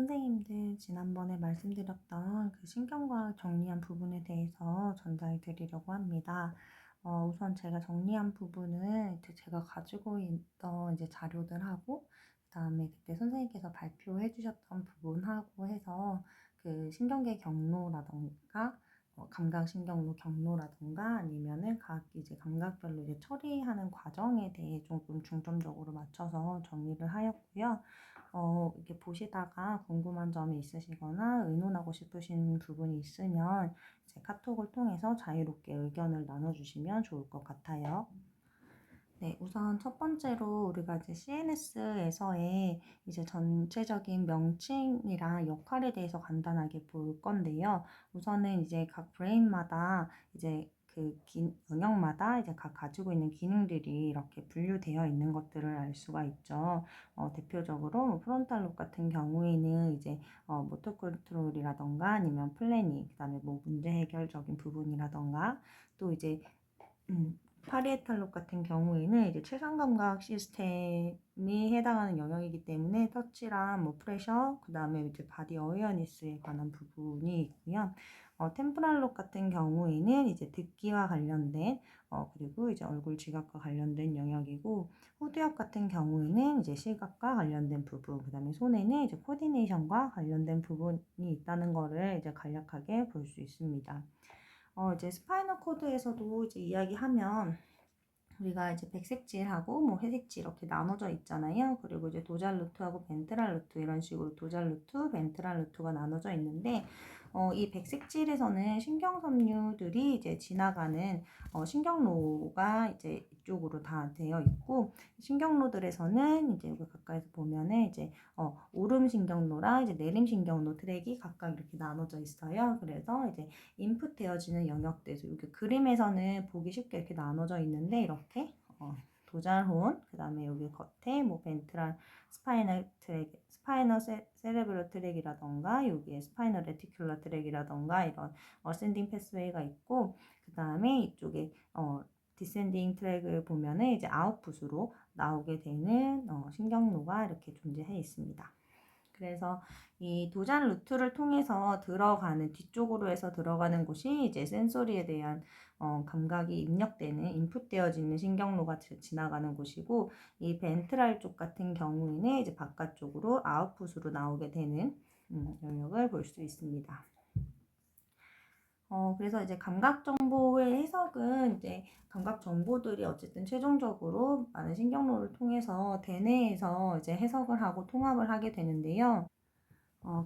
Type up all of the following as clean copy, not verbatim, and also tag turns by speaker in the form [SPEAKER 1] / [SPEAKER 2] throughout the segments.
[SPEAKER 1] 선생님들, 지난번에 말씀드렸던 그 신경과학 정리한 부분에 대해서 전달 드리려고 합니다. 우선 제가 정리한 부분은 이제 제가 가지고 있던 이제 자료들하고, 그다음에 그때 선생님께서 발표해 주셨던 부분하고 해서 그 신경계 경로라던가, 감각신경로 경로라던가 아니면은 각 이제 감각별로 이제 처리하는 과정에 대해 조금 중점적으로 맞춰서 정리를 하였고요. 이렇게 보시다가 궁금한 점이 있으시거나 의논하고 싶으신 부분이 있으면 제 카톡을 통해서 자유롭게 의견을 나눠주시면 좋을 것 같아요. 네, 우선 첫 번째로 우리가 이제 CNS에서의 이제 전체적인 명칭이랑 역할에 대해서 간단하게 볼 건데요. 우선은 이제 각 브레인마다 이제 영역마다 이제 각 가지고 있는 기능들이 이렇게 분류되어 있는 것들을 알 수가 있죠. 대표적으로 뭐 프론탈 롭 같은 경우에는 이제 모터 컨트롤이라던가 아니면 플래닝, 그다음에 뭐 문제 해결적인 부분이라던가 또 이제 파리에탈 롭 같은 경우에는 이제 최상 감각 시스템이 해당하는 영역이기 때문에 터치랑 뭐 프레셔, 그다음에 이제 바디 어웨어니스에 관한 부분이 있고요. 템포랄 롭 같은 경우에는 이제 듣기와 관련된 그리고 이제 얼굴 지각과 관련된 영역이고, 후두엽 같은 경우에는 이제 시각과 관련된 부분, 그다음에 손에는 이제 코디네이션과 관련된 부분이 있다는 거를 이제 간략하게 볼 수 있습니다. 이제 스파이널 코드에서도 이제 이야기하면 우리가 이제 백색질하고 뭐 회색질 이렇게 나눠져 있잖아요. 그리고 이제 도잘 루트하고 벤트랄 루트 이런 식으로 도잘 루트, 벤트랄 루트가 나눠져 있는데, 이 백색질에서는 신경섬유들이 이제 지나가는 신경로가 이제 이쪽으로 다 되어 있고, 신경로들에서는 이제 여기 가까이서 보면은 이제 오름 신경로랑 이제 내림 신경로 트랙이 각각 이렇게 나눠져 있어요. 그래서 이제 인풋되어지는 영역대에서 이렇게 그림에서는 보기 쉽게 이렇게 나눠져 있는데, 이렇게 도잘혼, 그 다음에 여기 겉에 뭐 벤트랄 스파이널 트랙, 스파이널 세레브럴 트랙이라던가 여기에 스파이널 레티큘러 트랙이라던가 이런 어센딩 패스웨이가 있고, 그 다음에 이쪽에 디센딩 트랙을 보면은 이제 아웃풋으로 나오게 되는 신경로가 이렇게 존재해 있습니다. 그래서 이 도잘 루트를 통해서 들어가는, 뒤쪽으로 해서 들어가는 곳이 이제 센소리에 대한 감각이 입력되는, 인풋되어지는 신경로가 지나가는 곳이고, 이 벤트랄 쪽 같은 경우에는 이제 바깥쪽으로 아웃풋으로 나오게 되는 영역을 볼 수 있습니다. 그래서 이제 감각 정보의 해석은 이제 감각 정보들이 어쨌든 최종적으로 많은 신경로를 통해서 대뇌에서 이제 해석을 하고 통합을 하게 되는데요.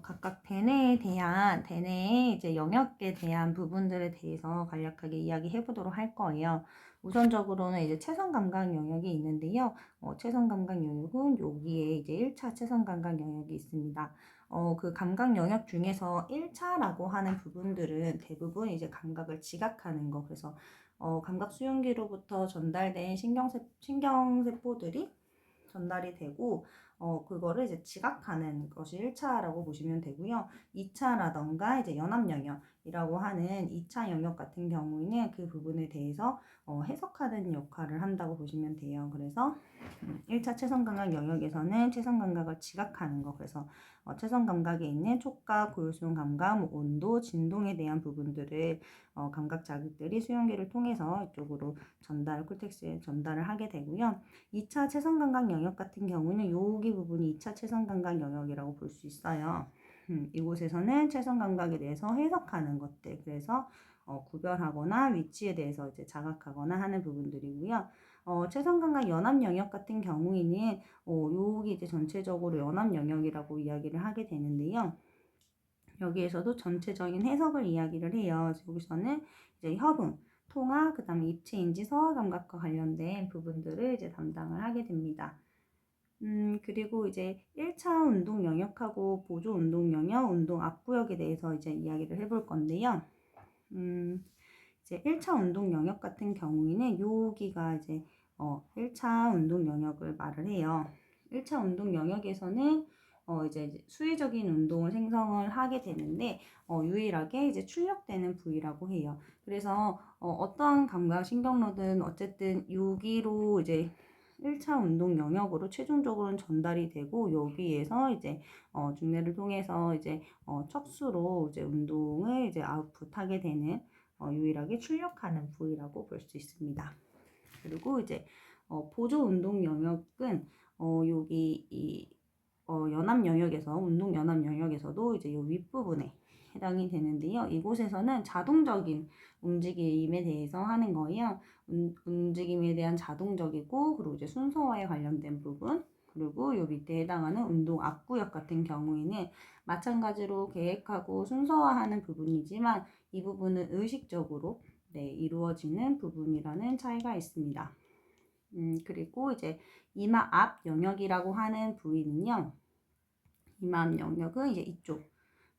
[SPEAKER 1] 각각 대뇌의 이제 영역에 대한 부분들에 대해서 간략하게 이야기해 보도록 할 거예요. 우선적으로는 이제 체선 감각 영역이 있는데요. 체선 감각 영역은 여기에 이제 1차 체선 감각 영역이 있습니다. 그 감각 영역 중에서 1차라고 하는 부분들은 대부분 이제 감각을 지각하는 거. 그래서 감각 수용기로부터 전달된 신경세포들이 전달이 되고, 그거를 이제 지각하는 것이 1차라고 보시면 되고요. 2차라던가 이제 연합 영역이라고 하는 2차 영역 같은 경우에는 그 부분에 대해서 해석하는 역할을 한다고 보시면 돼요. 그래서 1차 체선 감각 영역에서는 체선 감각을 지각하는 거, 그래서 체선 감각에 있는 촉각, 고요수용 감각, 뭐 온도, 진동에 대한 부분들을 감각 자극들이 수용기를 통해서 이쪽으로 콜텍스에 전달을 하게 되고요. 2차 체선 감각 영역 같은 경우는 여기 부분이 2차 체선 감각 영역이라고 볼 수 있어요. 이곳에서는 체선 감각에 대해서 해석하는 것들, 그래서 구별하거나 위치에 대해서 이제 자각하거나 하는 부분들이고요. 체선 감각 연합 영역 같은 경우에는 여기 이제 전체적으로 연합 영역이라고 이야기를 하게 되는데요. 여기에서도 전체적인 해석을 이야기를 해요. 여기서는 이제 협응, 통화, 그 다음에 입체인지, 서화 감각과 관련된 부분들을 이제 담당을 하게 됩니다. 그리고 이제 1차 운동 영역하고 보조 운동 영역, 운동 앞구역에 대해서 이제 이야기를 해볼 건데요. 이제 1차 운동 영역 같은 경우에는 여기가 이제 1차 운동 영역을 말을 해요. 1차 운동 영역에서는 이제 수의적인 운동을 생성을 하게 되는데, 유일하게 이제 출력되는 부위라고 해요. 그래서 어떠한 감각 신경로든 어쨌든 여기로 이제 1차 운동 영역으로 최종적으로는 전달이 되고 여기에서 이제 중뇌를 통해서 이제 척수로 이제 운동을 이제 아웃풋하게 되는 유일하게 출력하는 부위라고 볼 수 있습니다. 그리고 이제 보조 운동 영역은 여기 이 연합 영역에서 운동 연합 영역에서도 이제 이 윗부분에 해당이 되는데요. 이곳에서는 자동적인 움직임에 대해서 하는 거예요. 움직임에 대한 자동적이고 그리고 이제 순서와에 관련된 부분 그리고 요 밑에 해당하는 운동 앞구역 같은 경우에는 마찬가지로 계획하고 순서화하는 부분이지만 이 부분은 의식적으로 이루어지는 부분이라는 차이가 있습니다. 그리고 이제 이마 앞 영역이라고 하는 부위는요. 이마 앞 영역은 이제 이쪽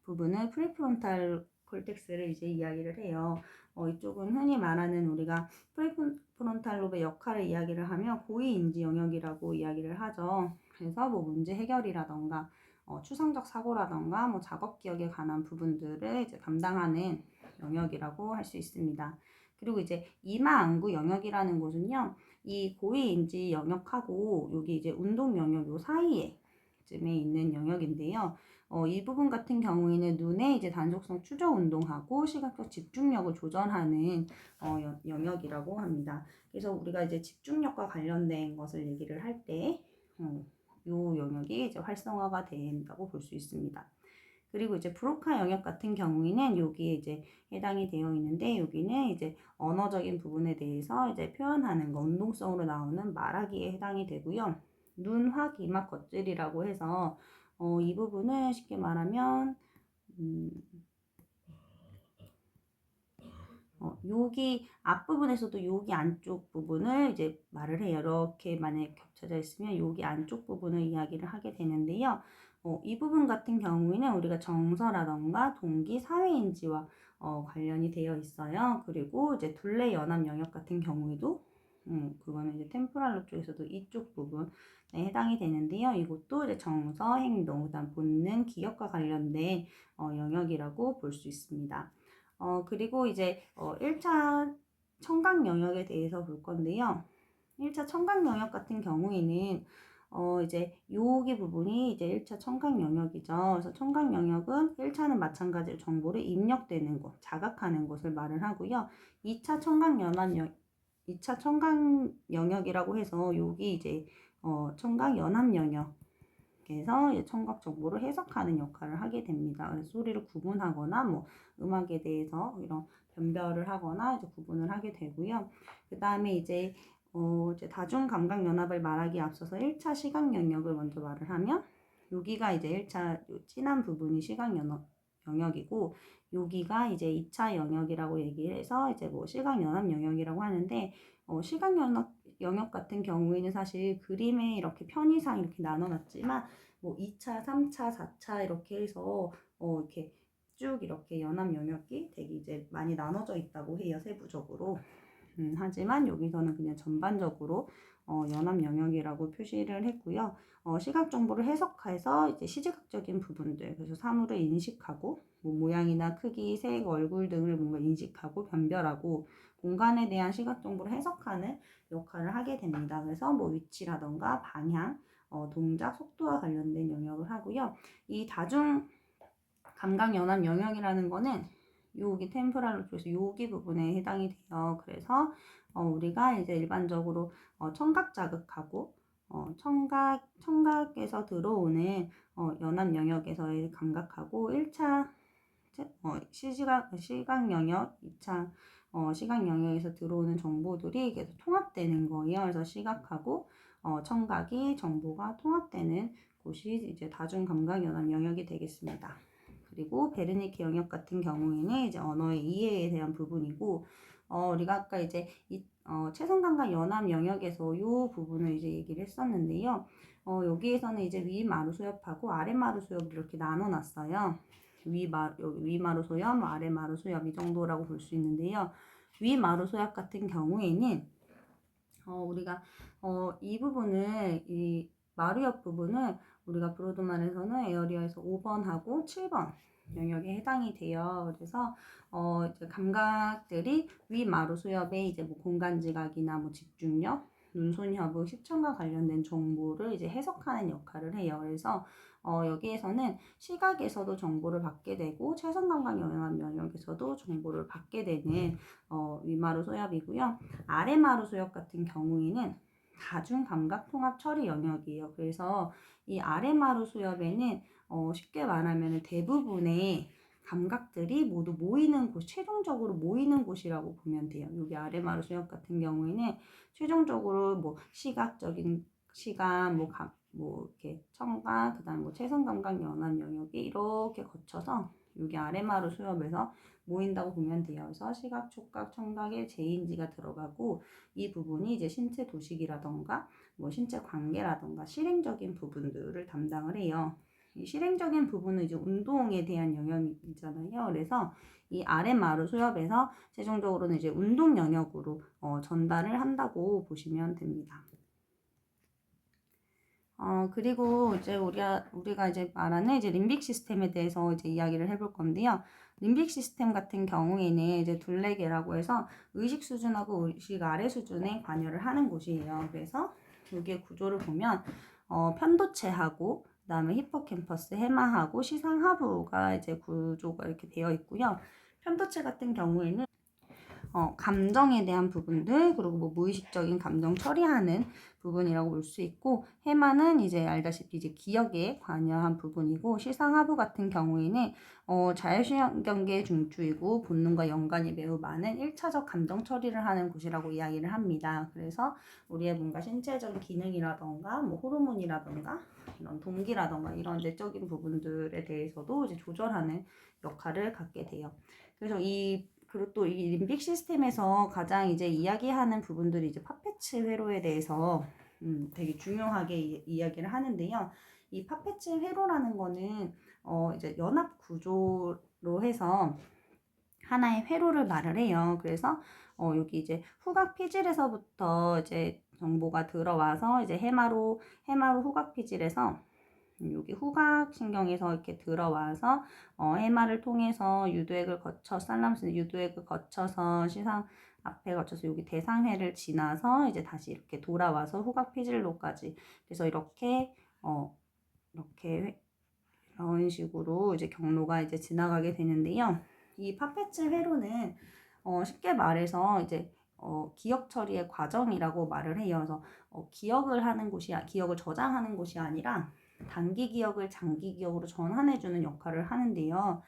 [SPEAKER 1] 부분을 프리프론탈 콜텍스를 이제 이야기를 해요. 이쪽은 흔히 말하는 우리가 프리프론탈 롭의 역할을 이야기를 하면 고위인지 영역이라고 이야기를 하죠. 그래서 뭐 문제 해결이라던가 추상적 사고라던가 뭐 작업 기억에 관한 부분들을 이제 담당하는 영역이라고 할 수 있습니다. 그리고 이제 이마 안구 영역이라는 곳은요. 이 고위인지 영역하고 여기 이제 운동 영역 요 사이에 쯤에 있는 영역인데요. 이 부분 같은 경우에는 눈의 이제 단속성 추적 운동하고 시각적 집중력을 조절하는 영역이라고 합니다. 그래서 우리가 이제 집중력과 관련된 것을 얘기를 할 때, 이 영역이 이제 활성화가 된다고 볼 수 있습니다. 그리고 이제 브로카 영역 같은 경우에는 여기에 이제 해당이 되어 있는데 여기는 이제 언어적인 부분에 대해서 이제 표현하는 거, 운동성으로 나오는 말하기에 해당이 되고요. 눈, 확, 이마, 겉질이라고 해서 이 부분은 쉽게 말하면 여기 앞부분에서도 여기 안쪽 부분을 이제 말을 해요. 이렇게 만약에 겹쳐져 있으면 여기 안쪽 부분을 이야기를 하게 되는데요. 이 부분 같은 경우에는 우리가 정서라던가 동기, 사회인지와 관련이 되어 있어요. 그리고 이제 둘레 연합 영역 같은 경우에도 그거는 이제 템포랄 롭 쪽에서도 이쪽 부분에 해당이 되는데요. 이것도 이제 정서, 행동, 그다음 본능, 기억과 관련된 영역이라고 볼 수 있습니다. 그리고 이제 1차 청각 영역에 대해서 볼 건데요. 1차 청각 영역 같은 경우에는 이제 여기 부분이 이제 1차 청각 영역이죠. 그래서 청각 영역은 1차는 마찬가지로 정보를 입력되는 곳, 자각하는 곳을 말을 하고요. 2차 청각 연합 2차 청각 영역이라고 해서 여기 이제 청각 연합 영역에서 청각 정보를 해석하는 역할을 하게 됩니다. 그래서 소리를 구분하거나 뭐 음악에 대해서 이런 변별을 하거나 이제 구분을 하게 되고요. 그 다음에 이제 다중 감각 연합을 말하기에 앞서서 1차 시각 영역을 먼저 말을 하면 여기가 이제 1차 진한 부분이 시각 영역이고 여기가 이제 2차 영역이라고 얘기를 해서 이제 뭐 시각 연합 영역이라고 하는데 시각 영역 같은 경우에는 사실 그림에 이렇게 편의상 이렇게 나눠놨지만 뭐 2차, 3차, 4차 이렇게 해서 이렇게 쭉 이렇게 연합 영역이 되게 이제 많이 나눠져 있다고 해요, 세부적으로. 하지만 여기서는 그냥 전반적으로 연합 영역이라고 표시를 했고요. 시각 정보를 해석해서 이제 시각적인 부분들, 그래서 사물을 인식하고 뭐 모양이나 크기, 색, 얼굴 등을 뭔가 인식하고 변별하고 공간에 대한 시각 정보를 해석하는 역할을 하게 됩니다. 그래서 뭐 위치라던가 방향, 동작, 속도와 관련된 영역을 하고요. 이 다중 감각 연합 영역이라는 거는 여기 템포랄 쪽에서 여기 부분에 해당이 돼요. 그래서 우리가 이제 일반적으로 청각 자극하고 청각에서 들어오는 연합 영역에서의 감각하고 1차 시각 영역, 2차 시각 영역에서 들어오는 정보들이 계속 통합되는 거예요. 그래서 시각하고 청각이 정보가 통합되는 곳이 이제 다중 감각 연합 영역이 되겠습니다. 그리고 베르니케 영역 같은 경우에는 이제 언어의 이해에 대한 부분이고, 우리가 아까 이제 체성 감각 연합 영역에서 이 부분을 이제 얘기를 했었는데요. 여기에서는 이제 위마루 소엽하고 아래마루 소엽을 이렇게 나눠놨어요. 위마루 소엽, 아래마루 소엽 이 정도라고 볼 수 있는데요. 위마루 소엽 같은 경우에는 우리가 이 부분을 이 마루옆 부분을 우리가 브로드만에서는 에어리어에서 5번하고 7번 영역에 해당이 돼요. 그래서 이제 감각들이 위마루 수엽에 이제 뭐 공간 지각이나 뭐 집중력, 눈손협의 시청과 관련된 정보를 이제 해석하는 역할을 해요. 그래서 여기에서는 시각에서도 정보를 받게 되고 체성감각 영역 면역에서도 정보를 받게 되는 위마루 소엽이고요. 아래마루 소엽 같은 경우에는 다중감각 통합 처리 영역이에요. 그래서 이 아래마루 소엽에는 쉽게 말하면 대부분의 감각들이 모두 모이는 곳, 최종적으로 모이는 곳이라고 보면 돼요. 여기 아레마루 수역 같은 경우에는 최종적으로 뭐 시각적인 시각, 뭐 이렇게 청각, 그다음 뭐 체성 감각 연합 영역이 이렇게 거쳐서 여기 아레마루 수엽에서 모인다고 보면 돼요. 그래서 시각, 촉각, 청각에 제인지가 들어가고 이 부분이 이제 신체 도식이라던가 뭐 신체 관계라던가 실행적인 부분들을 담당을 해요. 이 실행적인 부분은 이제 운동에 대한 영역이잖아요. 그래서 이 아랫마루 수엽에서 최종적으로는 이제 운동 영역으로 전달을 한다고 보시면 됩니다. 그리고 이제 우리가 이제 말하는 이제 림빅 시스템에 대해서 이제 이야기를 해볼 건데요. 림빅 시스템 같은 경우에는 이제 둘레계라고 해서 의식 수준하고 의식 아래 수준에 관여를 하는 곳이에요. 그래서 여기에 구조를 보면 편도체하고 그다음에 히포캠퍼스, 해마하고 시상하부가 이제 구조가 이렇게 되어 있고요. 편도체 같은 경우에는 감정에 대한 부분들 그리고 뭐 무의식적인 감정 처리하는 부분이라고 볼 수 있고 해마는 이제 알다시피 이제 기억에 관여한 부분이고 시상하부 같은 경우에는 자율신경계 중추이고 본능과 연관이 매우 많은 1차적 감정 처리를 하는 곳이라고 이야기를 합니다. 그래서 우리의 뭔가 신체적인 기능이라던가 뭐 호르몬이라던가 이런 동기라던가 이런 내적인 부분들에 대해서도 이제 조절하는 역할을 갖게 돼요. 그래서 그리고 또 이 림빅 시스템에서 가장 이제 이야기하는 부분들이 이제 파페츠 회로에 대해서 되게 중요하게 이야기를 하는데요. 이 파페츠 회로라는 거는 이제 연합 구조로 해서 하나의 회로를 말을 해요. 그래서 여기 이제 후각 피질에서부터 이제 정보가 들어와서 이제 해마로 후각 피질에서 여기 후각신경에서 이렇게 들어와서 해마를 통해서 유도액을 거쳐 살라무스 유도액을 거쳐서 시상 앞에 거쳐서 여기 대상회를 지나서 이제 다시 이렇게 돌아와서 후각피질로까지 그래서 이렇게 이런 식으로 이제 경로가 이제 지나가게 되는데요. 이 파페츠 회로는 쉽게 말해서 이제 기억 처리의 과정이라고 말을 해요. 그래서 기억을 저장하는 곳이 아니라 단기 기억을 장기 기억으로 전환해주는 역할을 하는데요.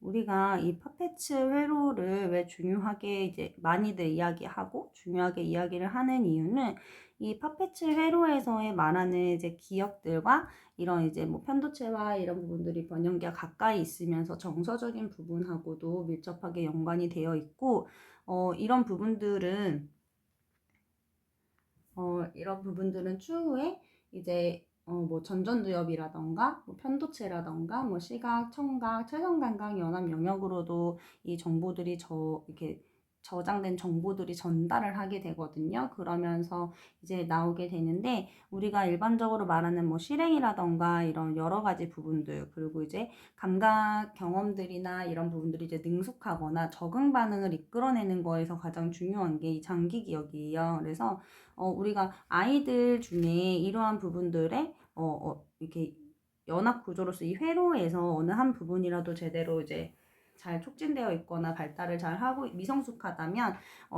[SPEAKER 1] 우리가 이 파페츠 회로를 왜 중요하게 이제 많이들 이야기하고 중요하게 이야기를 하는 이유는 이 파페츠 회로에서의 말하는 이제 기억들과 이런 이제 뭐 편도체와 이런 부분들이 변형기가 가까이 있으면서 정서적인 부분하고도 밀접하게 연관이 되어 있고 이런 부분들은 추후에 이제 뭐 전전두엽이라던가 뭐 편도체라던가 뭐 시각, 청각, 체성감각 연합 영역으로도 이 정보들이 이렇게 저장된 정보들이 전달을 하게 되거든요. 그러면서 이제 나오게 되는데 우리가 일반적으로 말하는 뭐 실행이라던가 이런 여러 가지 부분들 그리고 이제 감각 경험들이나 이런 부분들이 이제 능숙하거나 적응 반응을 이끌어내는 거에서 가장 중요한 게 이 장기 기억이에요. 그래서 우리가 아이들 중에 이러한 부분들에 이렇게 연합 구조로서 이 회로에서 어느 한 부분이라도 제대로 이제 잘 촉진되어 있거나 발달을 잘 하고 미성숙하다면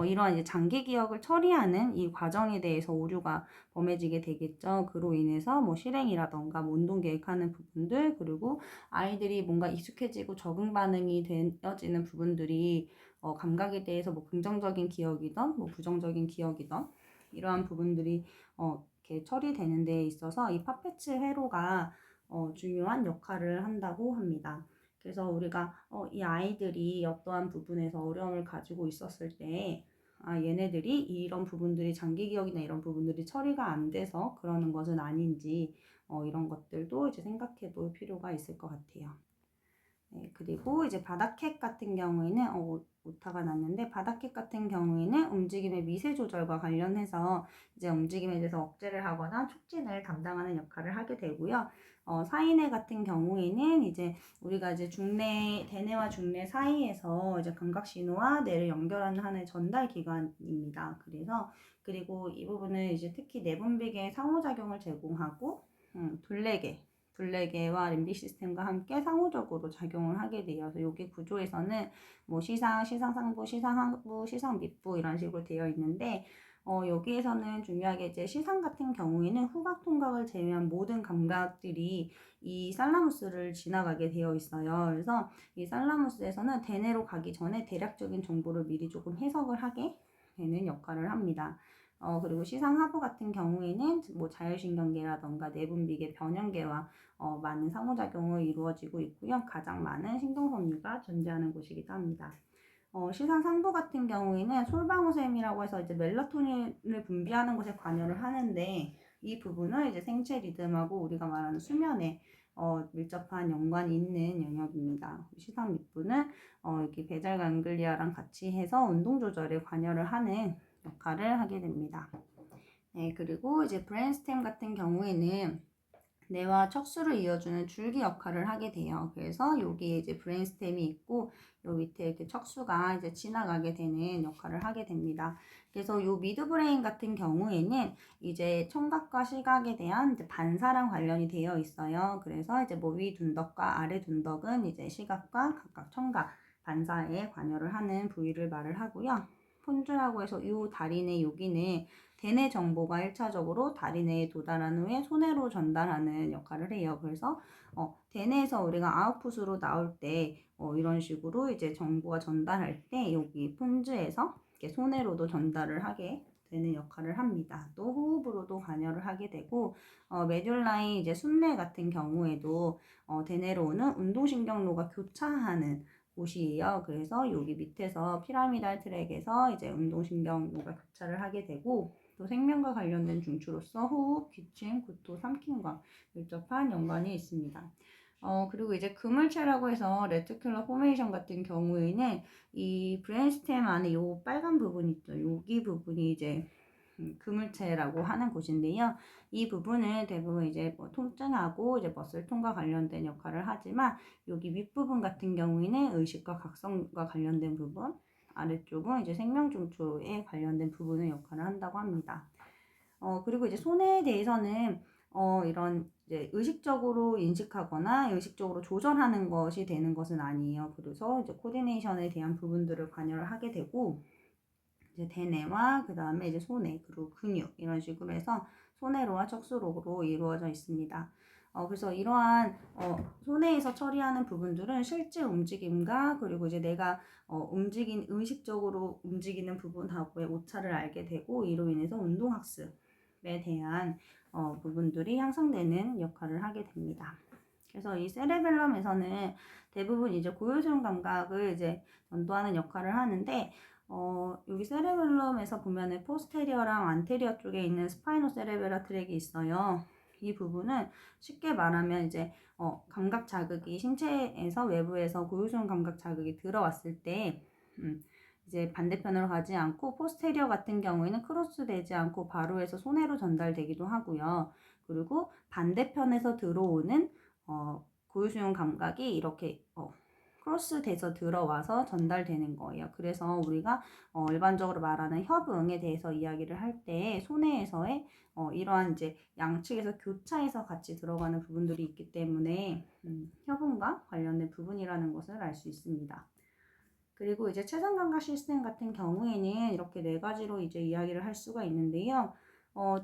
[SPEAKER 1] 이러한 이제 장기 기억을 처리하는 이 과정에 대해서 오류가 범해지게 되겠죠. 그로 인해서 뭐 실행이라던가 뭐 운동 계획하는 부분들 그리고 아이들이 뭔가 익숙해지고 적응 반응이 되어지는 부분들이 감각에 대해서 뭐 긍정적인 기억이든 뭐 부정적인 기억이든 이러한 부분들이 이렇게 처리되는 데 있어서 이 파페츠 회로가 중요한 역할을 한다고 합니다. 그래서 우리가 이 아이들이 어떠한 부분에서 어려움을 가지고 있었을 때 얘네들이 이런 부분들이 장기 기억이나 이런 부분들이 처리가 안 돼서 그러는 것은 아닌지 이런 것들도 이제 생각해 볼 필요가 있을 것 같아요. 네, 그리고 이제 바닥캣 같은 경우에는 오타가 났는데, 바닥캣 같은 경우에는 움직임의 미세 조절과 관련해서 이제 움직임에 대해서 억제를 하거나 촉진을 담당하는 역할을 하게 되고요. 사인회 같은 경우에는 이제 우리가 이제 대뇌와 중뇌 사이에서 이제 감각 신호와 뇌를 연결하는 하나의 전달 기관입니다. 그리고 이 부분은 이제 특히 내분비계의 상호작용을 제공하고, 둘레계와 림빅 시스템과 함께 상호적으로 작용을 하게 돼요. 그래서 여기 구조에서는 뭐 시상상부, 시상하부, 시상밑부 이런 식으로 되어 있는데, 여기에서는 중요하게 이제 시상 같은 경우에는 후각 통각을 제외한 모든 감각들이 이 살라무스를 지나가게 되어 있어요. 그래서 이 살라무스에서는 대뇌로 가기 전에 대략적인 정보를 미리 조금 해석을 하게 되는 역할을 합니다. 그리고 시상하부 같은 경우에는 뭐 자율신경계라던가 내분비계, 변연계와 많은 상호작용을 이루어지고 있고요. 가장 많은 신경섬유가 존재하는 곳이기도 합니다. 시상 상부 같은 경우에는 솔방울샘이라고 해서 이제 멜라토닌을 분비하는 것에 관여를 하는데, 이 부분은 이제 생체 리듬하고 우리가 말하는 수면에 밀접한 연관이 있는 영역입니다. 시상 밑부는 여기 베잘 강글리아랑 같이 해서 운동 조절에 관여를 하는 역할을 하게 됩니다. 네, 그리고 이제 브레인스템 같은 경우에는 뇌와 척수를 이어주는 줄기 역할을 하게 돼요. 그래서 여기에 이제 브레인스템이 있고, 요 밑에 이렇게 척수가 이제 지나가게 되는 역할을 하게 됩니다. 그래서 요 미드브레인 같은 경우에는 이제 청각과 시각에 대한 이제 반사랑 관련이 되어 있어요. 그래서 이제 뭐 위 둔덕과 아래 둔덕은 이제 시각과 각각 청각, 반사에 관여를 하는 부위를 말을 하고요. 폰즈라고 해서 이 다리 내 여기는 대뇌 정보가 1차적으로 다리 내에 도달한 후에 손해로 전달하는 역할을 해요. 그래서 대뇌에서 우리가 아웃풋으로 나올 때 이런 식으로 이제 정보가 전달할 때 여기 폰즈에서 이렇게 손해로도 전달을 하게 되는 역할을 합니다. 또 호흡으로도 관여를 하게 되고, 메듈라인 이제 순뇌 같은 경우에도 대뇌로 오는 운동신경로가 교차하는 곳이에요. 그래서 여기 밑에서 피라미달 트랙에서 이제 운동신경로가 교차를 하게 되고, 또 생명과 관련된 중추로서 호흡, 기침, 구토, 삼킴과 밀접한 연관이 있습니다. 그리고 이제 그물체라고 해서 레티큘러 포메이션 같은 경우에는 이 브레인스템 안에 요 빨간 부분 있죠. 여기 부분이 이제 그물체라고 하는 곳인데요. 이 부분은 대부분 이제 뭐 통증하고 이제 머슬통과 관련된 역할을 하지만, 여기 윗부분 같은 경우에는 의식과 각성과 관련된 부분, 아래쪽은 이제 생명중추에 관련된 부분의 역할을 한다고 합니다. 그리고 이제 손해에 대해서는 이런 이제 의식적으로 인식하거나 의식적으로 조절하는 것이 되는 것은 아니에요. 그래서 이제 코디네이션에 대한 부분들을 관여를 하게 되고, 이제 대뇌와 그 다음에 이제 손해, 그리고 근육 이런 식으로 해서 손해로와 척수로로 이루어져 있습니다. 그래서 이러한 손해에서 처리하는 부분들은 실제 움직임과 그리고 이제 내가 의식적으로 움직이는 부분하고의 오차를 알게 되고, 이로 인해서 운동학습에 대한 부분들이 향상되는 역할을 하게 됩니다. 그래서 이 세레벨럼에서는 대부분 이제 고요수용 감각을 이제 전도하는 역할을 하는데, 여기 세레벨럼에서 보면은 포스테리어랑 안테리어 쪽에 있는 스파이노세레베라 트랙이 있어요. 이 부분은 쉽게 말하면 이제 감각 자극이 신체에서 외부에서 고요수용 감각 자극이 들어왔을 때 이제 반대편으로 가지 않고 포스테리어 같은 경우에는 크로스 되지 않고 바로에서 손해로 전달되기도 하고요. 그리고 반대편에서 들어오는 고유수용 감각이 이렇게 크로스 돼서 들어와서 전달되는 거예요. 그래서 우리가 일반적으로 말하는 협응에 대해서 이야기를 할 때 손해에서의 이러한 이제 양측에서 교차해서 같이 들어가는 부분들이 있기 때문에 협응과 관련된 부분이라는 것을 알 수 있습니다. 그리고 이제 체상감각 시스템 같은 경우에는 이렇게 네 가지로 이제 이야기를 할 수가 있는데요.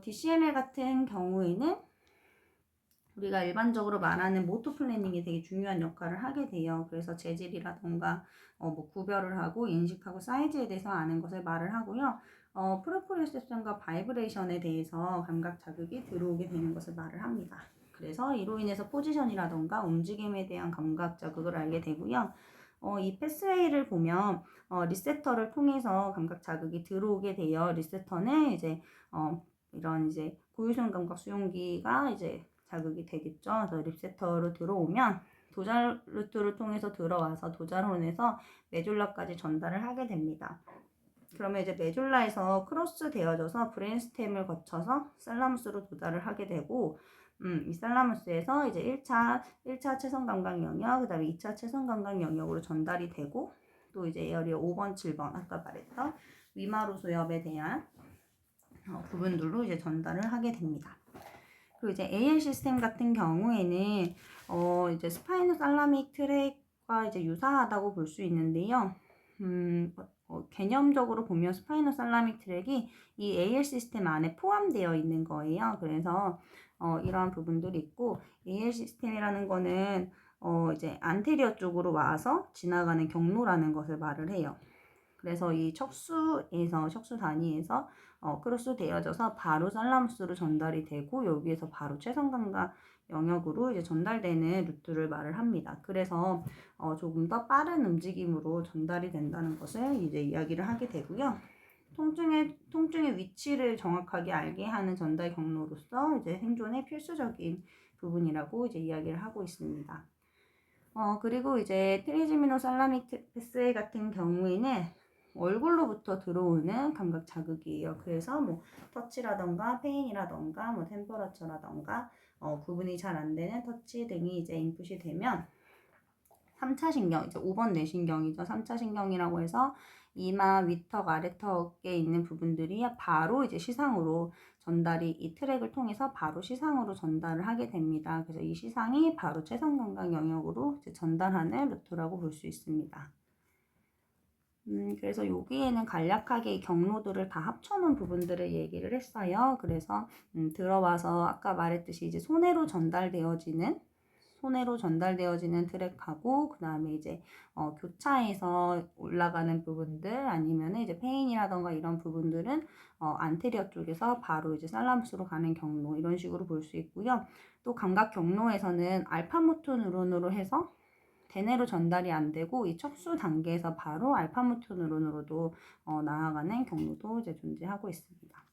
[SPEAKER 1] DCML 같은 경우에는 우리가 일반적으로 말하는 모토 플래닝이 되게 중요한 역할을 하게 돼요. 그래서 재질이라던가 뭐 구별을 하고 인식하고 사이즈에 대해서 아는 것을 말을 하고요. 프로프리오셉션과 바이브레이션에 대해서 감각 자극이 들어오게 되는 것을 말을 합니다. 그래서 이로 인해서 포지션이라던가 움직임에 대한 감각 자극을 알게 되고요. 이 패스웨이를 보면 리세터를 통해서 감각 자극이 들어오게 돼요. 리세터는 이제 이런 이제 고유성 감각 수용기가 이제 자극이 되겠죠. 그래서 리세터로 들어오면 도잘 루트를 통해서 들어와서 도잘혼에서 메졸라까지 전달을 하게 됩니다. 그러면 이제 메졸라에서 크로스 되어져서 브레인스템을 거쳐서 살라무스로 도달을 하게 되고, 이 살라무스에서 이제 1차 체성 감각 영역, 그 다음에 2차 체성 감각 영역으로 전달이 되고, 또 이제 에어리어 5번, 7번, 아까 말했던 위마루 소엽에 대한 부분들로 이제 전달을 하게 됩니다. 그리고 이제 AL 시스템 같은 경우에는 이제 스파이노살라믹 트랙과 이제 유사하다고 볼 수 있는데요. 개념적으로 보면 스파이노살라믹 트랙이 이 AL 시스템 안에 포함되어 있는 거예요. 그래서 이러한 부분들이 있고, AL 시스템이라는 거는 이제 안테리어 쪽으로 와서 지나가는 경로라는 것을 말을 해요. 그래서 이 척수 단위에서 크로스 되어져서 바로 살라무스로 전달이 되고, 여기에서 바로 체성감각 영역으로 이제 전달되는 루트를 말을 합니다. 그래서 조금 더 빠른 움직임으로 전달이 된다는 것을 이제 이야기를 하게 되고요. 통증의 위치를 정확하게 알게 하는 전달 경로로서 이제 생존의 필수적인 부분이라고 이제 이야기를 하고 있습니다. 그리고 이제 트리즈미노살라믹 패스웨이 같은 경우에는 얼굴로부터 들어오는 감각 자극이에요. 그래서 뭐 터치라던가 페인이라던가 뭐 템퍼러처라던가 구분이 잘 안 되는 터치 등이 이제 인풋이 되면 3차 신경, 이제 5번 뇌신경이죠. 3차 신경이라고 해서 이마, 위턱, 아래턱에 있는 부분들이 바로 이제 시상으로 이 트랙을 통해서 바로 시상으로 전달을 하게 됩니다. 그래서 이 시상이 바로 체성감각 영역으로 이제 전달하는 루트라고 볼 수 있습니다. 그래서 여기에는 간략하게 경로들을 다 합쳐놓은 부분들을 얘기를 했어요. 그래서 들어와서 아까 말했듯이 이제 손해로 전달되어지는 트랙하고, 그 다음에 이제 교차해서 올라가는 부분들, 아니면 이제 페인이라던가 이런 부분들은 안테리어 쪽에서 바로 이제 살라무스로 가는 경로, 이런 식으로 볼 수 있고요. 또 감각 경로에서는 알파모토 뉴런으로 해서 대뇌로 전달이 안 되고, 이 척수 단계에서 바로 알파모토 뉴런으로도 나아가는 경로도 이제 존재하고 있습니다.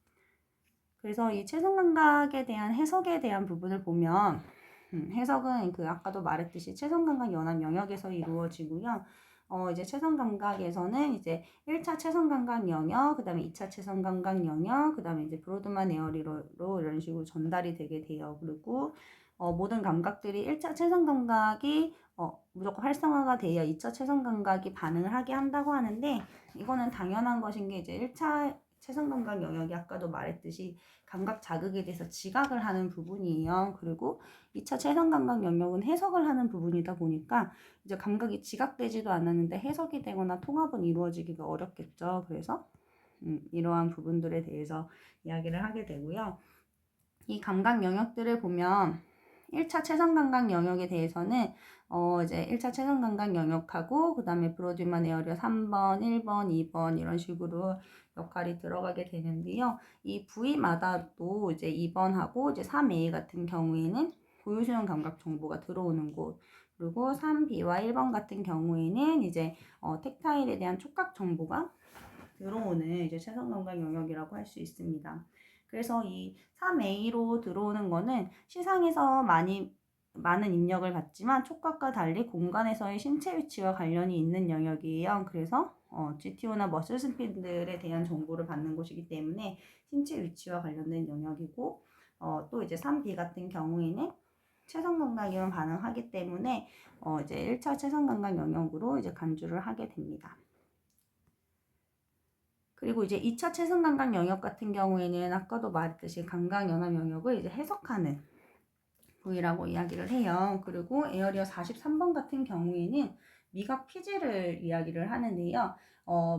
[SPEAKER 1] 그래서 이 체성 감각에 대한 해석에 대한 부분을 보면, 해석은 아까도 말했듯이 체성 감각 연합 영역에서 이루어지고요. 이제 체성 감각에서는 이제 1차 체성 감각 영역, 그 다음에 2차 체성 감각 영역, 그 다음에 이제 브로드만 에어리로 이런 식으로 전달이 되게 돼요. 그리고 모든 감각들이 1차 체성 감각이 무조건 활성화가 돼야 2차 체성 감각이 반응을 하게 한다고 하는데, 이거는 당연한 것인 게 이제 1차 체성 감각 영역이 아까도 말했듯이 감각 자극에 대해서 지각을 하는 부분이에요. 그리고 2차 체성 감각 영역은 해석을 하는 부분이다 보니까 이제 감각이 지각되지도 않았는데 해석이 되거나 통합은 이루어지기가 어렵겠죠. 그래서 이러한 부분들에 대해서 이야기를 하게 되고요. 이 감각 영역들을 보면 1차 체성 감각 영역에 대해서는 이제 1차 체성 감각 영역하고, 그 다음에 브로드만 에어리어 3번, 1번, 2번 이런 식으로 역할이 들어가게 되는데요. 이 부위마다도 이제 2번하고 이제 3A 같은 경우에는 고유수용 감각 정보가 들어오는 곳, 그리고 3B와 1번 같은 경우에는 이제 텍타일에 대한 촉각 정보가 들어오는 이제 체성 감각 영역이라고 할 수 있습니다. 그래서 이 3A로 들어오는 거는 시상에서 많은 입력을 받지만 촉각과 달리 공간에서의 신체 위치와 관련이 있는 영역이에요. 그래서 GTO나 머슬 스피드들에 대한 정보를 받는 곳이기 때문에 신체 위치와 관련된 영역이고, 또 이제 3B 같은 경우에는 체성 감각에만 반응하기 때문에 이제 1차 체성 감각 영역으로 이제 간주를 하게 됩니다. 그리고 이제 2차 체성 감각 영역 같은 경우에는 아까도 말했듯이 감각 연합 영역을 이제 해석하는 부위라고 이야기를 해요. 그리고 에어리어 43번 같은 경우에는 미각 피지를 이야기를 하는데요.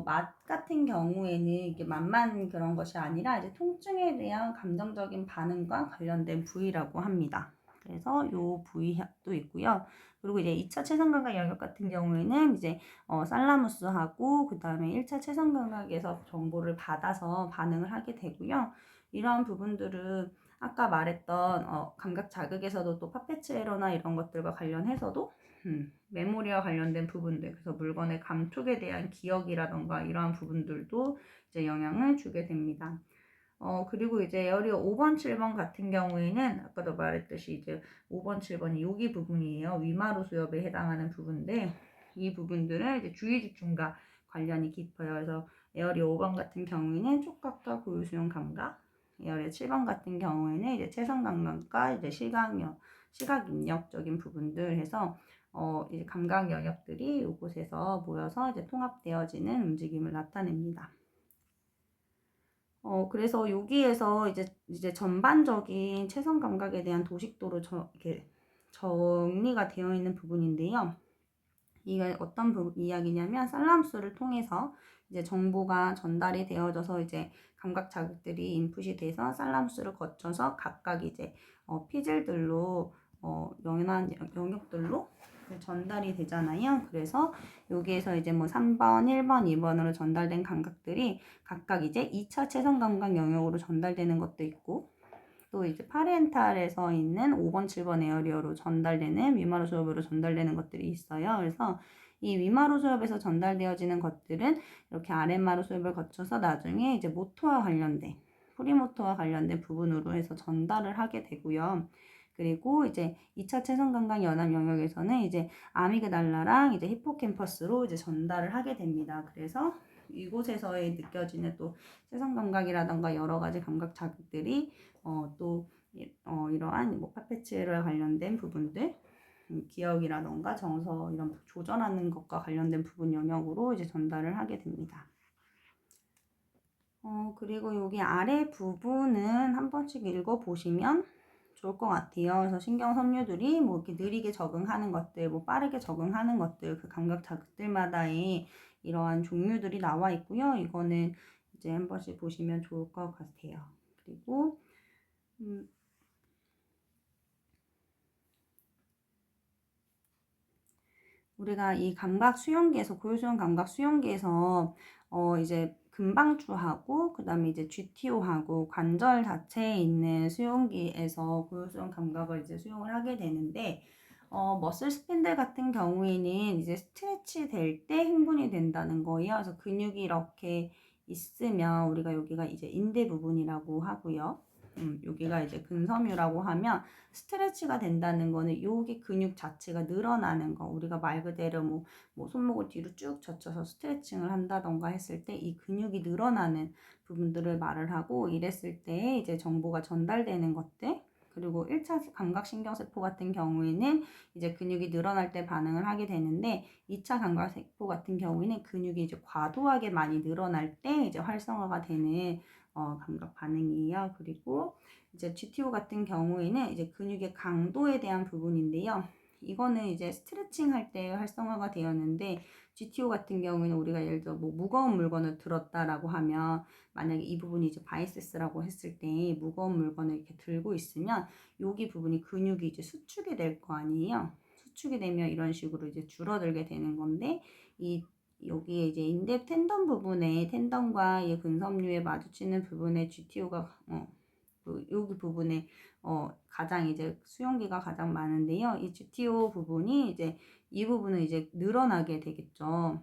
[SPEAKER 1] 맛 같은 경우에는 이게 맛만 그런 것이 아니라 이제 통증에 대한 감정적인 반응과 관련된 부위라고 합니다. 그래서 요 부위도 있고요. 그리고 이제 2차 체성 감각 영역 같은 경우에는 이제 살라무스하고 그 다음에 1차 체성 감각에서 정보를 받아서 반응을 하게 되고요. 이러한 부분들은 아까 말했던 감각 자극에서도 또 파페츠 에러나 이런 것들과 관련해서도 메모리와 관련된 부분들, 그래서 물건의 감촉에 대한 기억이라던가 이러한 부분들도 이제 영향을 주게 됩니다. 그리고 이제 에어리어 5번, 7번 같은 경우에는 아까도 말했듯이 이제 5번, 7번이 여기 부분이에요. 위마루 수엽에 해당하는 부분인데 이 부분들은 이제 주의 집중과 관련이 깊어요. 그래서 에어리어 5번 같은 경우에는 촉각과 고유수용 감각, 에어리어 7번 같은 경우에는 이제 체성 감각과 이제 시각 입력적인 부분들 해서 이제 감각 영역들이 이곳에서 모여서 이제 통합되어지는 움직임을 나타냅니다. 그래서 여기에서 이제 전반적인 체성 감각에 대한 도식도로 이렇게 정리가 되어 있는 부분인데요. 이게 어떤 이야기냐면 살람수를 통해서 이제 정보가 전달이 되어져서 이제 감각 자극들이 인풋이 돼서 살람수를 거쳐서 각각 이제 피질들로 연한 영역들로 전달이 되잖아요. 그래서 여기에서 이제 뭐 3번, 1번, 2번으로 전달된 감각들이 각각 이제 2차 체성 감각 영역으로 전달되는 것도 있고 또 이제 파리엔탈에서 있는 5번, 7번 에어리어로 전달되는 위마루 수업으로 전달되는 것들이 있어요. 그래서 이 위마루 수업에서 전달되어지는 것들은 이렇게 아랫마루 수업을 거쳐서 나중에 이제 모토와 관련된 프리모토와 관련된 부분으로 해서 전달을 하게 되고요. 그리고 이제 2차 체성 감각 연합 영역에서는 이제 아미그달라랑 이제 히포캠퍼스로 이제 전달을 하게 됩니다. 그래서 이곳에서의 느껴지는 또 체성 감각이라던가 여러 가지 감각 자극들이 또 이러한 뭐 파페치에로에 관련된 부분들, 기억이라던가 정서 이런 조절하는 것과 관련된 부분 영역으로 이제 전달을 하게 됩니다. 그리고 여기 아래 부분은 한 번씩 읽어보시면 좋을 것 같아요. 그래서 신경 섬유들이 뭐 이렇게 느리게 적응하는 것들, 뭐 빠르게 적응하는 것들, 그 감각 자극들마다의 이러한 종류들이 나와 있고요. 이거는 이제 한 번씩 보시면 좋을 것 같아요. 그리고 우리가 이 감각 수용기에서 고유수용 감각 수용기에서 이제 금방추하고 그다음에 이제 GTO하고 관절 자체에 있는 수용기에서 고유수용 감각을 이제 수용을 하게 되는데 머슬 스핀들 같은 경우에는 이제 스트레치 될 때 흥분이 된다는 거예요. 그래서 근육이 이렇게 있으면 우리가 여기가 이제 인대 부분이라고 하고요. 여기가 이제 근섬유라고 하면 스트레치가 된다는 거는 여기 근육 자체가 늘어나는 거. 우리가 말 그대로 뭐 손목을 뒤로 쭉 젖혀서 스트레칭을 한다던가 했을 때 이 근육이 늘어나는 부분들을 말을 하고 이랬을 때 이제 정보가 전달되는 것들. 그리고 1차 감각신경세포 같은 경우에는 이제 근육이 늘어날 때 반응을 하게 되는데 2차 감각세포 같은 경우에는 근육이 이제 과도하게 많이 늘어날 때 이제 활성화가 되는 감각 반응이에요. 그리고 이제 GTO 같은 경우에는 이제 근육의 강도에 대한 부분인데요. 이거는 이제 스트레칭 할 때 활성화가 되었는데 GTO 같은 경우에는 우리가 예를 들어 뭐 무거운 물건을 들었다라고 하면 만약에 이 부분이 이제 바이세스라고 했을 때 무거운 물건을 이렇게 들고 있으면 여기 부분이 근육이 이제 수축이 될 거 아니에요. 수축이 되면 이런 식으로 이제 줄어들게 되는 건데 여기에 이제 인대 텐던 부분에 텐던과 이 근섬유에 마주치는 부분에 GTO가 여기 부분에 가장 이제 수용기가 가장 많은데요. 이 GTO 부분이 이제 이 부분은 이제 늘어나게 되겠죠.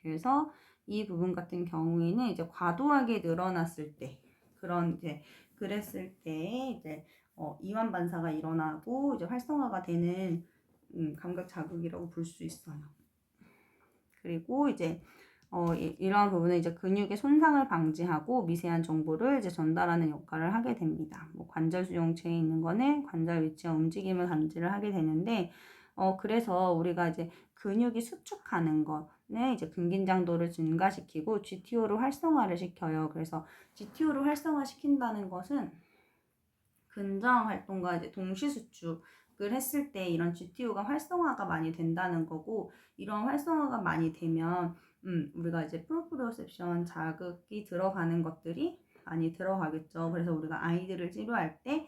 [SPEAKER 1] 그래서 이 부분 같은 경우에는 이제 과도하게 늘어났을 때 그랬을 때 이제 이완 반사가 일어나고 이제 활성화가 되는 감각 자극이라고 볼 수 있어요. 그리고 이제 이러한 부분은 이제 근육의 손상을 방지하고 미세한 정보를 이제 전달하는 역할을 하게 됩니다. 뭐 관절 수용체에 있는 거는 관절 위치와 움직임을 감지를 하게 되는데, 그래서 우리가 이제 근육이 수축하는 거는 이제 근긴장도를 증가시키고 GTO를 활성화를 시켜요. 그래서 GTO를 활성화시킨다는 것은 근장 활동과 이제 동시 수축을 했을 때 이런 GTO가 활성화가 많이 된다는 거고, 이런 활성화가 많이 되면 우리가 이제 프로프리오셉션 자극이 들어가는 것들이 많이 들어가겠죠. 그래서 우리가 아이들을 치료할 때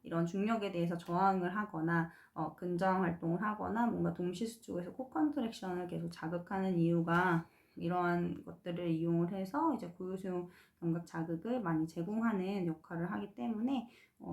[SPEAKER 1] 이런 중력에 대해서 저항을 하거나 근저항 활동을 하거나 뭔가 동시 수축에서 코컨트랙션을 계속 자극하는 이유가 이러한 것들을 이용을 해서 이제 고유수용 감각 자극을 많이 제공하는 역할을 하기 때문에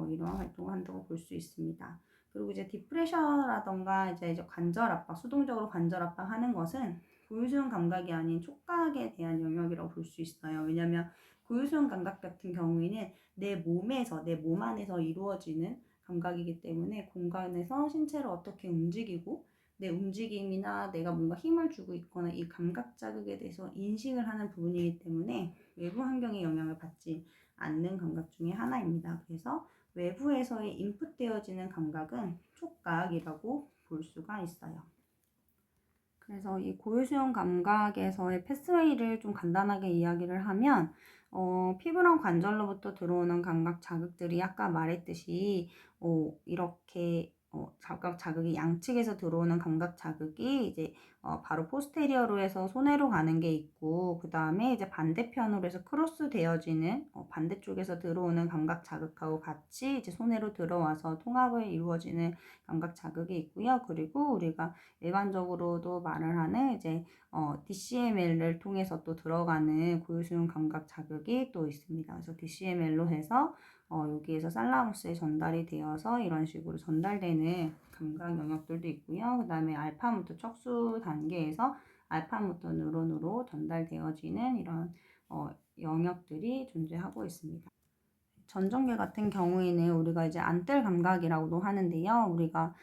[SPEAKER 1] 이러한 활동을 한다고 볼 수 있습니다. 그리고 이제 디프레셔라던가 이제 관절 압박, 수동적으로 관절 압박하는 것은 고유수용 감각이 아닌 촉각에 대한 영역이라고 볼 수 있어요. 왜냐하면 고유수용 감각 같은 경우에는 내 몸 안에서 이루어지는 감각이기 때문에 공간에서 신체를 어떻게 움직이고 내 움직임이나 내가 뭔가 힘을 주고 있거나 이 감각 자극에 대해서 인식을 하는 부분이기 때문에 외부 환경의 영향을 받지 않는 감각 중에 하나입니다. 그래서 외부에서의 인풋되어지는 감각은 촉각이라고 볼 수가 있어요. 그래서 이 고유수용 감각에서의 패스웨이를 좀 간단하게 이야기를 하면 피부랑 관절로부터 들어오는 감각 자극들이 아까 말했듯이 이렇게 감각 자극이 양측에서 들어오는 감각 자극이 이제 바로 포스테리어로 해서 손해로 가는 게 있고, 그 다음에 이제 반대편으로 해서 크로스 되어지는 반대쪽에서 들어오는 감각 자극하고 같이 이제 손해로 들어와서 통합을 이루어지는 감각 자극이 있고요. 그리고 우리가 일반적으로도 말을 하는 이제 DCML을 통해서 또 들어가는 고유수용 감각 자극이 또 있습니다. 그래서 DCML로 해서 여기에서 살라무스에 전달이 되어서 이런 식으로 전달되는 감각 영역들도 있고요. 그 다음에 알파모터 척수 단계에서 알파모터 뉴런으로 전달되어지는 이런 영역들이 존재하고 있습니다. 전정계 같은 경우에는 우리가 이제 안뜰 감각이라고도 하는데요. 우리가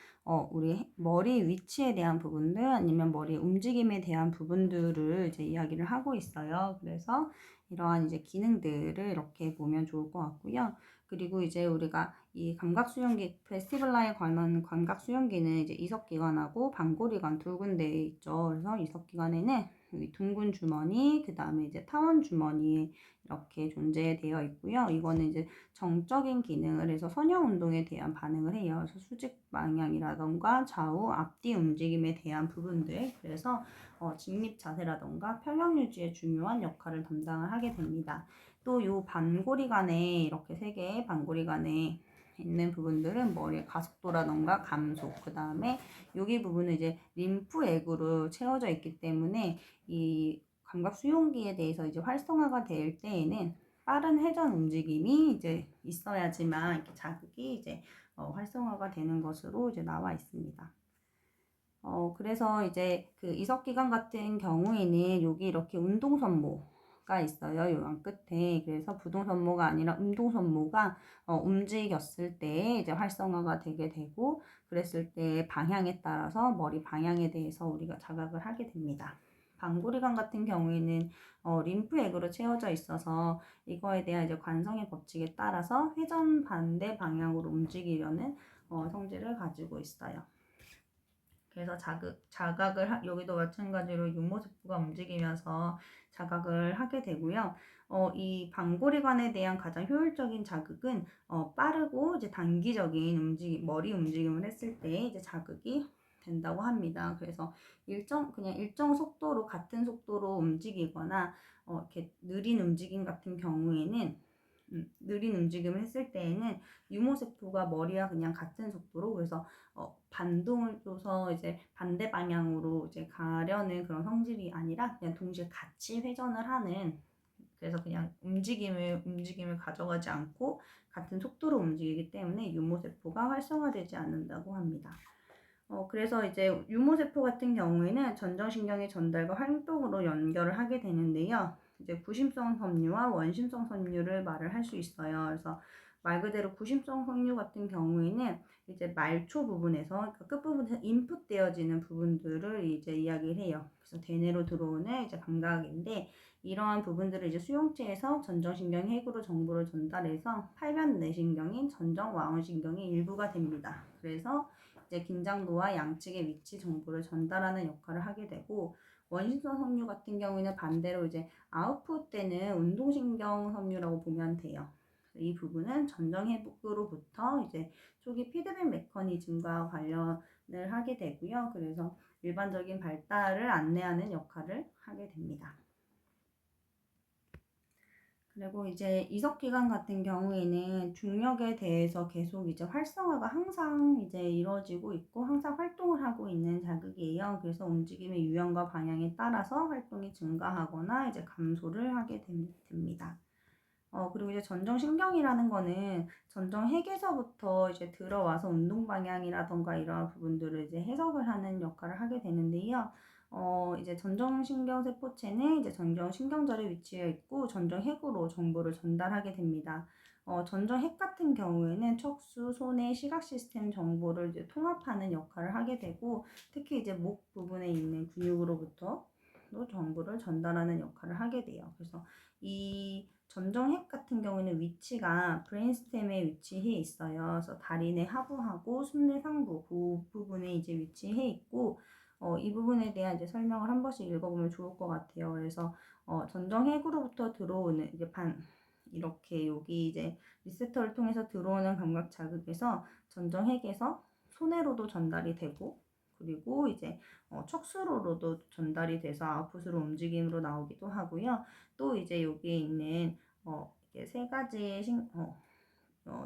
[SPEAKER 1] 우리 머리 위치에 대한 부분들 아니면 머리 움직임에 대한 부분들을 이제 이야기를 하고 있어요. 그래서 이러한 이제 기능들을 이렇게 보면 좋을 것 같고요. 그리고 이제 우리가 이 감각 수용기 베스티블라에 관한 감각 수용기는 이제 이석기관하고 방골이관 두 군데에 있죠. 그래서 이석기관에는 여기 둥근 주머니, 그 다음에 이제 타원 주머니에 이렇게 존재되어 있고요. 이거는 이제 정적인 기능을 해서 선형 운동에 대한 반응을 해요. 그래서 수직 방향이라던가 좌우 앞뒤 움직임에 대한 부분들, 그래서 직립 자세라던가 평형 유지에 중요한 역할을 담당을 하게 됩니다. 또 요 반고리관에 이렇게 세 개의 반고리관에 있는 부분들은 머리의 가속도라던가 감속, 그 다음에 여기 부분은 이제 림프액으로 채워져 있기 때문에 이 감각 수용기에 대해서 이제 활성화가 될 때에는 빠른 회전 움직임이 이제 있어야지만 이렇게 자극이 이제 활성화가 되는 것으로 이제 나와 있습니다. 그래서 이제 그 이석기관 같은 경우에는 여기 이렇게 운동선모가 있어요. 요안 끝에. 그래서 부동선모가 아니라 운동선모가 움직였을 때 이제 활성화가 되게 되고, 그랬을 때 방향에 따라서 머리 방향에 대해서 우리가 자각을 하게 됩니다. 방구리관 같은 경우에는 림프액으로 채워져 있어서 이거에 대한 이제 관성의 법칙에 따라서 회전 반대 방향으로 움직이려는 성질을 가지고 있어요. 그래서 자각을 여기도 마찬가지로 유모세포가 움직이면서 자각을 하게 되고요. 이 방고리관에 대한 가장 효율적인 자극은 빠르고 이제 단기적인 머리 움직임을 했을 때 이제 자극이 된다고 합니다. 그래서 그냥 일정 속도로 같은 속도로 움직이거나 이렇게 느린 움직임 같은 경우에는 느린 움직임을 했을 때에는 유모세포가 머리와 그냥 같은 속도로, 그래서 반동을 줘서 이제 반대 방향으로 이제 가려는 그런 성질이 아니라 그냥 동시에 같이 회전을 하는, 그래서 그냥 움직임을 가져가지 않고 같은 속도로 움직이기 때문에 유모세포가 활성화되지 않는다고 합니다. 그래서 이제 유모세포 같은 경우에는 전정신경의 전달과 활동으로 연결을 하게 되는데요. 이제 구심성 섬유와 원심성 섬유를 말을 할 수 있어요. 그래서 말 그대로 구심성 섬유 같은 경우에는 이제 말초 부분에서, 그러니까 끝부분에서 인풋되어지는 부분들을 이제 이야기를 해요. 그래서 대뇌로 들어오는 이제 감각인데, 이러한 부분들을 이제 수용체에서 전정신경 핵으로 정보를 전달해서 팔변 내신경인 전정와운신경의 일부가 됩니다. 그래서 이제 긴장도와 양측의 위치 정보를 전달하는 역할을 하게 되고, 원심성 섬유 같은 경우에는 반대로 이제 아웃풋되는 운동신경 섬유라고 보면 돼요. 이 부분은 전정회복으로부터 이제 초기 피드백 메커니즘과 관련을 하게 되고요. 그래서 일반적인 발달을 안내하는 역할을 하게 됩니다. 그리고 이제 이석기관 같은 경우에는 중력에 대해서 계속 이제 활성화가 항상 이제 이루어지고 있고 항상 활동을 하고 있는 자극이에요. 그래서 움직임의 유형과 방향에 따라서 활동이 증가하거나 이제 감소를 하게 됩니다. 그리고 이제 전정신경이라는 거는 전정핵에서부터 이제 들어와서 운동 방향이라던가 이러한 부분들을 이제 해석을 하는 역할을 하게 되는데요. 이제 전정신경세포체는 이제 전정신경절에 위치해 있고 전정핵으로 정보를 전달하게 됩니다. 전정핵 같은 경우에는 척수, 손의 시각 시스템 정보를 이제 통합하는 역할을 하게 되고, 특히 이제 목 부분에 있는 근육으로부터 또 정보를 전달하는 역할을 하게 돼요. 그래서 이 전정핵 같은 경우에는 위치가 브레인스템에 위치해 있어요. 그래서 다리 내 하부하고 숨내 상부 그 부분에 이제 위치해 있고, 이 부분에 대한 이제 설명을 한 번씩 읽어보면 좋을 것 같아요. 그래서 전정핵으로부터 들어오는 이제 이렇게 여기 이제 리셉터를 통해서 들어오는 감각 자극에서 전정핵에서 손해로도 전달이 되고, 그리고 이제 척수로도 전달이 돼서 아웃풋으로 움직임으로 나오기도 하고요. 또 이제 여기에 있는 이게 세 가지의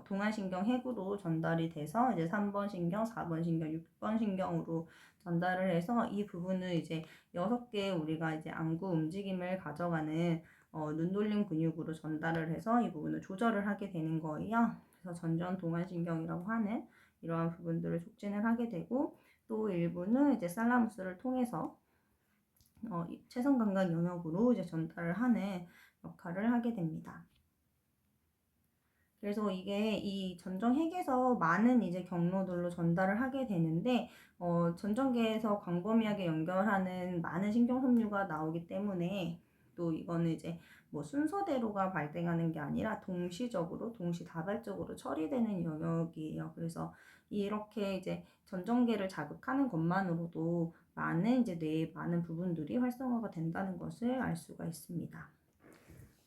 [SPEAKER 1] 동안신경 핵으로 전달이 돼서 이제 3번 신경, 4번 신경, 6번 신경으로 전달을 해서 이 부분을 이제 6개 우리가 이제 안구 움직임을 가져가는 눈돌림 근육으로 전달을 해서 이 부분을 조절을 하게 되는 거예요. 그래서 전전 동안신경이라고 하는 이러한 부분들을 촉진을 하게 되고, 또 일부는 이제 살라무스를 통해서 체성 감각 영역으로 이제 전달을 하는 역할을 하게 됩니다. 그래서 이게 이 전정핵에서 많은 이제 경로들로 전달을 하게 되는데, 전정계에서 광범위하게 연결하는 많은 신경섬유가 나오기 때문에, 또 이거는 이제 뭐 순서대로가 발생하는 게 아니라 동시적으로, 동시다발적으로 처리되는 영역이에요. 그래서 이렇게 이제 전정계를 자극하는 것만으로도 많은 이제 뇌의 많은 부분들이 활성화가 된다는 것을 알 수가 있습니다.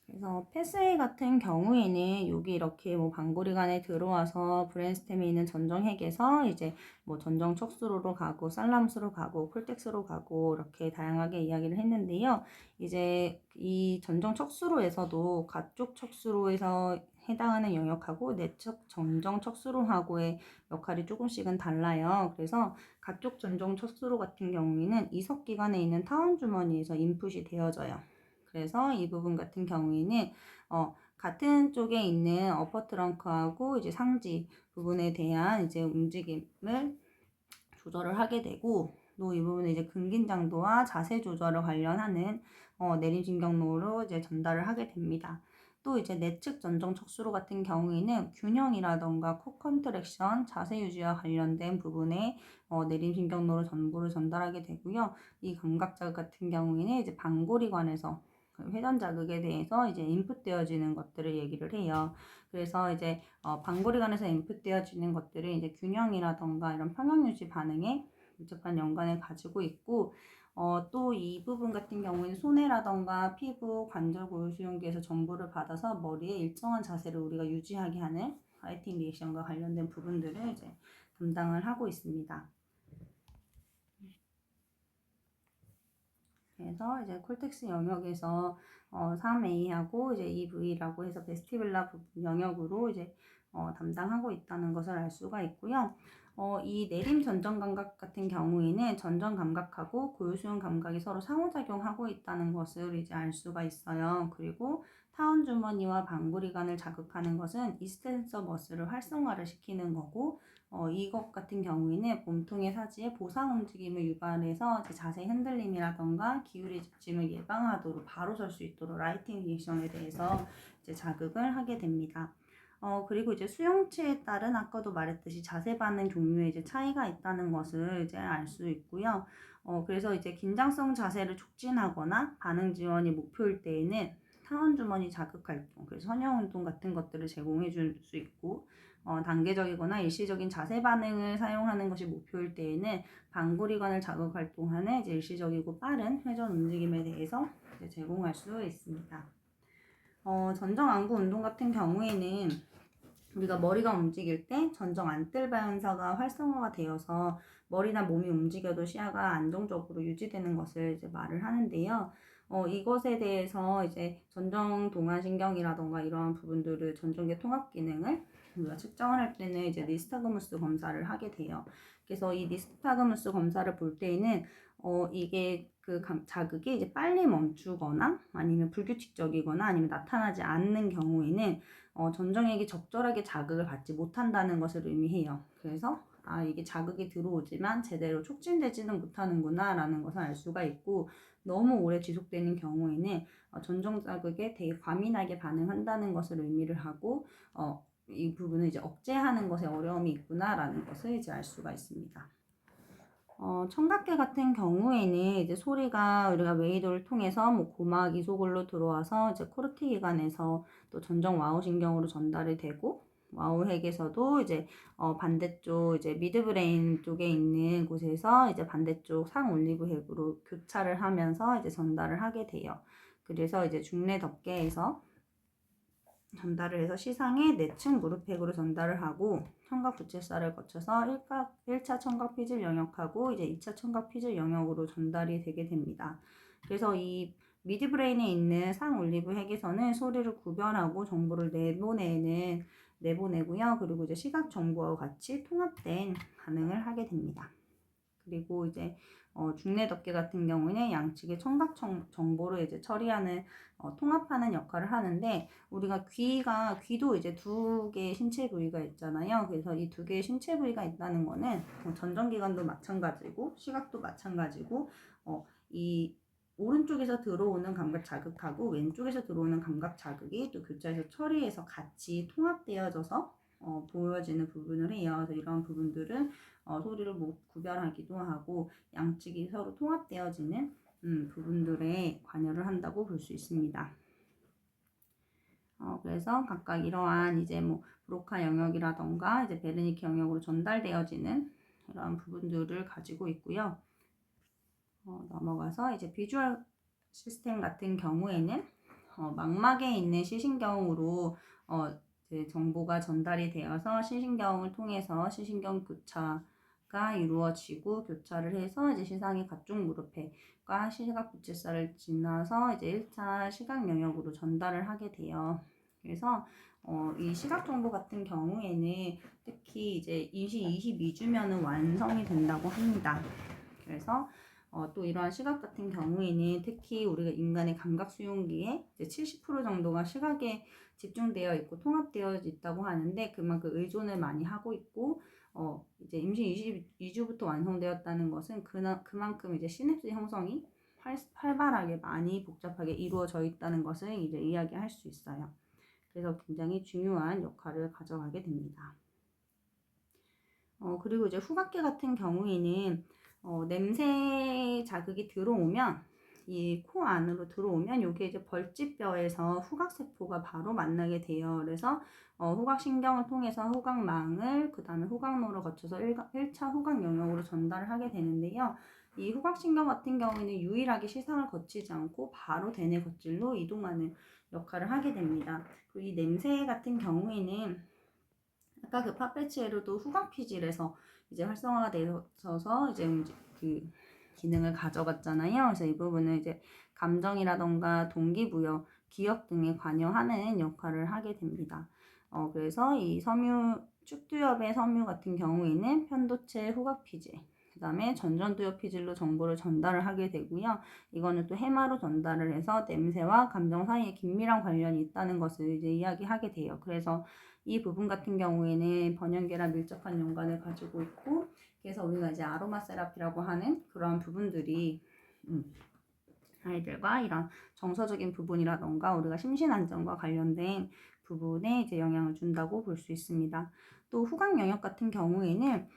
[SPEAKER 1] 그래서 패스웨이 같은 경우에는 여기 이렇게 뭐 방구리관에 들어와서 브레인스템에 있는 전정핵에서 이제 뭐 전정 척수로로 가고 살라무스로 가고 콜텍스로 가고 이렇게 다양하게 이야기를 했는데요. 이제 이 전정 척수로에서도 가쪽 척수로에서 해당하는 영역하고 내측 전정 척수로하고의 역할이 조금씩은 달라요. 그래서 가쪽 전정 척수로 같은 경우에는 이석기관에 있는 타원 주머니에서 인풋이 되어져요. 그래서 이 부분 같은 경우에는 같은 쪽에 있는 어퍼 트렁크하고 이제 상지 부분에 대한 이제 움직임을 조절을 하게 되고, 또 이 부분은 이제 근긴장도와 자세 조절을 관련하는 내림신경로로 이제 전달을 하게 됩니다. 또 이제 내측 전정 척수로 같은 경우에는 균형이라던가 코 컨트랙션, 자세 유지와 관련된 부분에 내림신경로로 전부를 전달하게 되고요. 이 감각 자극 같은 경우에는 이제 방골이관에서 회전 자극에 대해서 이제 인풋되어지는 것들을 얘기를 해요. 그래서 이제 방골이관에서 인풋되어지는 것들은 이제 균형이라던가 이런 평형 유지 반응에 밀접한 연관을 가지고 있고, 또 이 부분 같은 경우에는 손해라던가 피부, 관절, 고유수용기에서 정보를 받아서 머리에 일정한 자세를 우리가 유지하게 하는 라이팅 리액션과 관련된 부분들을 이제 담당을 하고 있습니다. 그래서 이제 콜텍스 영역에서 3A하고 이제 2V라고 해서 베스티뷸라 영역으로 이제 담당하고 있다는 것을 알 수가 있고요. 이 내림 전정 감각 같은 경우에는 전정 감각하고 고유수용 감각이 서로 상호작용하고 있다는 것을 이제 알 수가 있어요. 그리고 타원 주머니와 방구리관을 자극하는 것은 이스텐서 머슬을 활성화를 시키는 거고, 이것 같은 경우에는 몸통의 사지에 보상 움직임을 유발해서 자세 흔들림이라던가 기울이 집짐을 예방하도록 바로 설 수 있도록 라이팅 리액션에 대해서 이제 자극을 하게 됩니다. 그리고 이제 수용체에 따른 아까도 말했듯이 자세 반응 종류에 이제 차이가 있다는 것을 이제 알 수 있고요. 그래서 이제 긴장성 자세를 촉진하거나 반응 지원이 목표일 때에는 타원 주머니 자극 활동, 그래서 선형 운동 같은 것들을 제공해 줄 수 있고, 단계적이거나 일시적인 자세 반응을 사용하는 것이 목표일 때에는 방구리관을 자극 활동하는 이제 일시적이고 빠른 회전 움직임에 대해서 이제 제공할 수 있습니다. 전정 안구 운동 같은 경우에는 우리가 머리가 움직일 때 전정 안뜰 반사가 활성화가 되어서 머리나 몸이 움직여도 시야가 안정적으로 유지되는 것을 이제 말을 하는데요. 이것에 대해서 이제 전정 동안신경이라던가 이러한 부분들을 전정계 통합 기능을 우리가 측정을 할 때는 이제 니스타그무스 검사를 하게 돼요. 그래서 이 니스타그무스 검사를 볼 때에는 이게 그 자극이 이제 빨리 멈추거나 아니면 불규칙적이거나 아니면 나타나지 않는 경우에는 전정액이 적절하게 자극을 받지 못한다는 것을 의미해요. 그래서
[SPEAKER 2] 이게 자극이 들어오지만 제대로 촉진되지는 못하는구나 라는 것을 알 수가 있고, 너무 오래 지속되는 경우에는 전정 자극에 되게 과민하게 반응한다는 것을 의미를 하고, 이 부분을 이제 억제하는 것에 어려움이 있구나라는 것을 이제 알 수가 있습니다. 청각계 같은 경우에는 이제 소리가 우리가 웨이도를 통해서 뭐 고막 이소골로 들어와서 이제 코르티 기관에서 또 전정 와우 신경으로 전달이 되고, 와우 핵에서도 이제 반대쪽 이제 미드브레인 쪽에 있는 곳에서 이제 반대쪽 상올리브 핵으로 교차를 하면서 이제 전달을 하게 돼요. 그래서 이제 중내 덮개에서 전달을 해서 시상의 내층 무릎팩으로 전달을 하고, 청각 부채살을 거쳐서 1차 청각 피질 영역하고 이제 2차 청각 피질 영역으로 전달이 되게 됩니다. 그래서 이 미드브레인에 있는 상올리브 핵에서는 소리를 구별하고 정보를 내보내고요. 그리고 이제 시각 정보와 같이 통합된 반응을 하게 됩니다. 그리고 이제 중내 덮개 같은 경우는 양측의 청각 정보를 이제 처리하는 통합하는 역할을 하는데, 우리가 귀도 이제 두 개의 신체 부위가 있잖아요. 그래서 이 두 개의 신체 부위가 있다는 거는 전정기관도 마찬가지고 시각도 마찬가지고, 이 오른쪽에서 들어오는 감각 자극하고 왼쪽에서 들어오는 감각 자극이 또 교차해서 처리해서 같이 통합되어져서 보여지는 부분을 해요. 그래서 이런 부분들은 소리를 구별하기도 하고 양측이 서로 통합되어지는 부분들에 관여를 한다고 볼 수 있습니다. 그래서 각각 이러한 이제 뭐 브로카 영역이라던가 이제 베르니케 영역으로 전달되어지는 이러한 부분들을 가지고 있고요. 넘어가서 이제 비주얼 시스템 같은 경우에는 망막에 있는 시신경으로 이제 정보가 전달이 되어서 시신경을 통해서 시신경 교차가 이루어지고, 교차를 해서 이제 시상의 가쪽 무릎팩과 시각 부채살을 지나서 이제 1차 시각 영역으로 전달을 하게 돼요. 그래서 이 시각 정보 같은 경우에는 특히 이제 임시 22주면은 완성이 된다고 합니다. 그래서 또 이러한 시각 같은 경우에는 특히 우리가 인간의 감각 수용기에 이제 70% 정도가 시각에 집중되어 있고 통합되어 있다고 하는데, 그만큼 의존을 많이 하고 있고, 이제 임시 22주부터 완성되었다는 것은 그만큼 이제 시냅스 형성이 활발하게 많이 복잡하게 이루어져 있다는 것을 이제 이야기할 수 있어요. 그래서 굉장히 중요한 역할을 가져가게 됩니다. 그리고 이제 후각계 같은 경우에는 냄새 자극이 들어오면, 이 코 안으로 들어오면 여기에 이제 벌집뼈에서 후각세포가 바로 만나게 돼요. 그래서 후각신경을 통해서 후각망을 그 다음에 후각로를 거쳐서 1차 후각 영역으로 전달을 하게 되는데요. 이 후각신경 같은 경우에는 유일하게 시상을 거치지 않고 바로 대뇌 겉질로 이동하는 역할을 하게 됩니다. 그리고 이 냄새 같은 경우에는 아까 그 파페치에로도 후각 피질에서 이제 활성화가 되어서 이제 그 기능을 가져갔잖아요. 그래서 이 부분은 이제 감정이라던가 동기부여, 기억 등에 관여하는 역할을 하게 됩니다. 그래서 이 축두엽의 섬유 같은 경우에는 편도체 후각 피질, 그 다음에 전전두엽 피질로 정보를 전달을 하게 되고요. 이거는 또 해마로 전달을 해서 냄새와 감정 사이에 긴밀한 관련이 있다는 것을 이제 이야기하게 돼요. 그래서 이 부분 같은 경우에는 번연계랑 밀접한 연관을 가지고 있고, 그래서 우리가 이제 아로마 세라피라고 하는 그런 부분들이 아이들과 이런 정서적인 부분이라던가 우리가 심신 안정과 관련된 부분에 이제 영향을 준다고 볼 수 있습니다. 또 후각 영역 같은 경우에는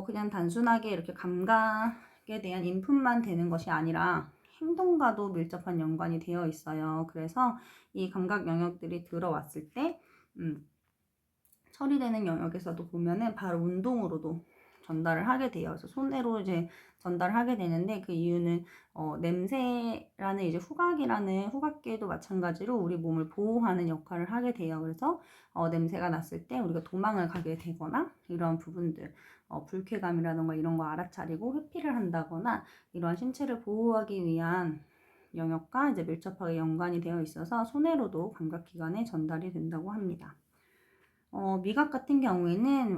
[SPEAKER 2] 그냥 단순하게 이렇게 감각에 대한 인풋만 되는 것이 아니라 행동과도 밀접한 연관이 되어 있어요. 그래서 이 감각 영역들이 들어왔을 때 처리되는 영역에서도 보면은 바로 운동으로도 전달을 하게 돼요. 그래서 손으로 이제 전달을 하게 되는데, 그 이유는 냄새라는 이제 후각이라는 후각계도 마찬가지로 우리 몸을 보호하는 역할을 하게 돼요. 그래서 냄새가 났을 때 우리가 도망을 가게 되거나 이런 부분들, 불쾌감이라던가 이런 거 알아차리고 회피를 한다거나 이러한 신체를 보호하기 위한 영역과 이제 밀접하게 연관이 되어 있어서 손해로도 감각기관에 전달이 된다고 합니다. 미각 같은 경우에는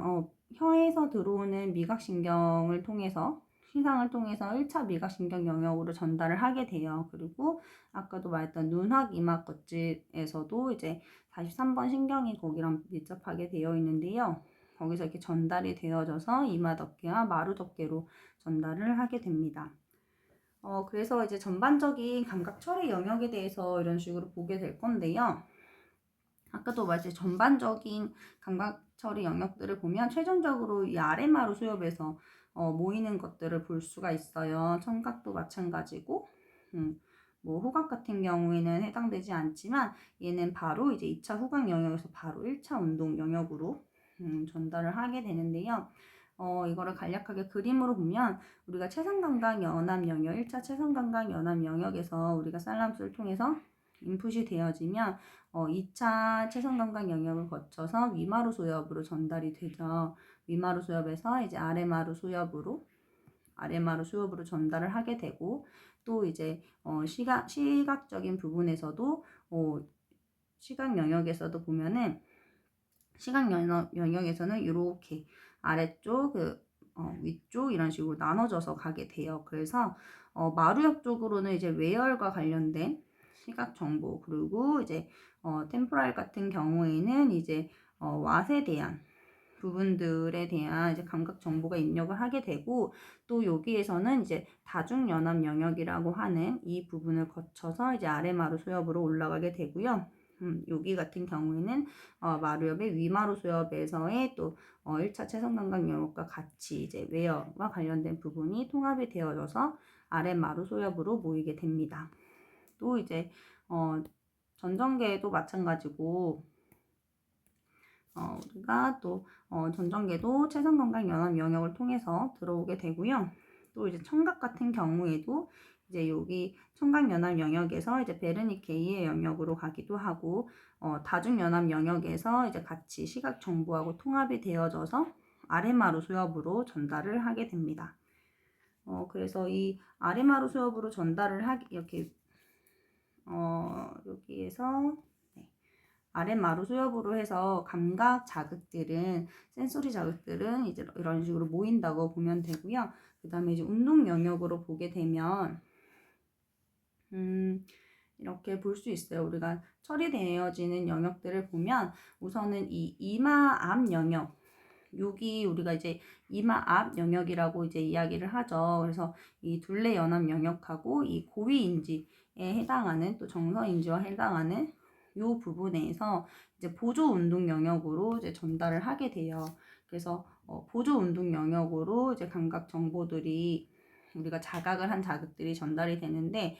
[SPEAKER 2] 혀에서 들어오는 미각신경을 통해서 시상을 통해서 1차 미각신경 영역으로 전달을 하게 돼요. 그리고 아까도 말했던 눈학 이막 겉질에서도 이제 43번 신경이 거기랑 밀접하게 되어 있는데요. 거기서 이렇게 전달이 되어져서 이마덮개와 마루덮개로 전달을 하게 됩니다. 그래서 이제 전반적인 감각 처리 영역에 대해서 이런 식으로 보게 될 건데요. 아까도 말했듯이 전반적인 감각 처리 영역들을 보면 최종적으로 이 아레마루 수엽에서 모이는 것들을 볼 수가 있어요. 청각도 마찬가지고, 뭐 후각 같은 경우에는 해당되지 않지만 얘는 바로 이제 2차 후각 영역에서 바로 1차 운동 영역으로 전달을 하게 되는데요. 이거를 간략하게 그림으로 보면 우리가 체성감각 연합 영역, 1차 체성감각 연합 영역에서 우리가 살라무스를 통해서 인풋이 되어지면 2차 체성감각 영역을 거쳐서 위마루 소엽으로 전달이 되죠. 위마루 소엽에서 이제 아래마루 소엽으로 전달을 하게 되고, 또 이제 시각적인 부분에서도 시각 영역에서도 보면은 시각 영역에서는 이렇게 아래쪽, 위쪽 이런 식으로 나눠져서 가게 돼요. 그래서 마루역 쪽으로는 이제 외열과 관련된 시각 정보, 그리고 이제 템포랄 같은 경우에는 이제 왓에 대한 부분들에 대한 이제 감각 정보가 입력을 하게 되고, 또 여기에서는 이제 다중연합 영역이라고 하는 이 부분을 거쳐서 이제 아래마루 소엽으로 올라가게 되고요. 여기 같은 경우에는 마루엽의 위마루 소엽에서의 또 1차 체성감각 영역과 같이 이제 외열과 관련된 부분이 통합이 되어져서 아래마루 소엽으로 모이게 됩니다. 또 이제 전정계도 마찬가지고, 우리가 또 전정계도 체성감각 연합 영역을 통해서 들어오게 되고요. 또 이제 청각 같은 경우에도 이제 여기 청각 연합 영역에서 이제 베르니케이의 영역으로 가기도 하고, 다중 연합 영역에서 이제 같이 시각 정보하고 통합이 되어져서 아레마루 소엽으로 전달을 하게 됩니다. 그래서 이 아레마루 소엽으로 전달을 하기 이렇게 여기에서 아랫마루 수엽으로 해서 감각 자극들은, 센소리 자극들은 이제 이런 식으로 모인다고 보면 되고요. 그 다음에 이제 운동 영역으로 보게 되면 이렇게 볼 수 있어요. 우리가 처리되어지는 영역들을 보면 우선은 이 이마 앞 영역, 여기 우리가 이제 이마 앞 영역이라고 이제 이야기를 하죠. 그래서 이 둘레 연합 영역하고 이 고위 인지에 해당하는, 또 정서 인지와 해당하는 이 부분에서 이제 보조 운동 영역으로 이제 전달을 하게 돼요. 그래서 보조 운동 영역으로 이제 감각 정보들이, 우리가 자각을 한 자극들이 전달이 되는데,